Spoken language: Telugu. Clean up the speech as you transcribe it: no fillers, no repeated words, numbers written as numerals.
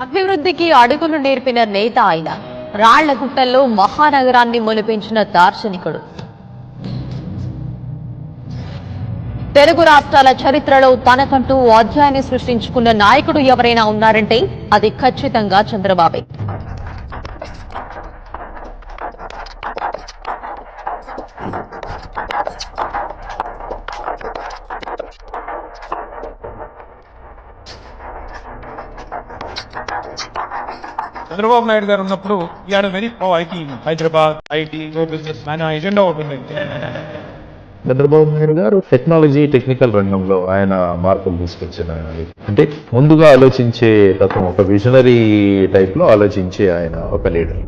అభివృద్ధికి అడుగులు నేర్పిన నేత ఆయన. రాళ్ల గుట్టల్లో మహానగరాన్ని మొలిపించిన దార్శనికుడు. తెలుగు రాష్ట్రాల చరిత్రలో తనకంటూ అధ్యాయాన్ని సృష్టించుకున్న నాయకుడు ఎవరైనా ఉన్నారంటే అది ఖచ్చితంగా చంద్రబాబే. చంద్రబాబు నాయుడు గారు ఉన్నప్పుడు ఈయన very pro IT, Hyderabad IT business man agenda ఉంటుంది. చంద్రబాబు నాయుడు గారు టెక్నికల్ రంగంలో ఆయన మార్పులు తీసుకొచ్చిన, అంటే ముందుగా ఆలోచించే తత్వం, ఒక విజనరీ టైప్ లో ఆలోచించే ఆయన ఒక లీడర్.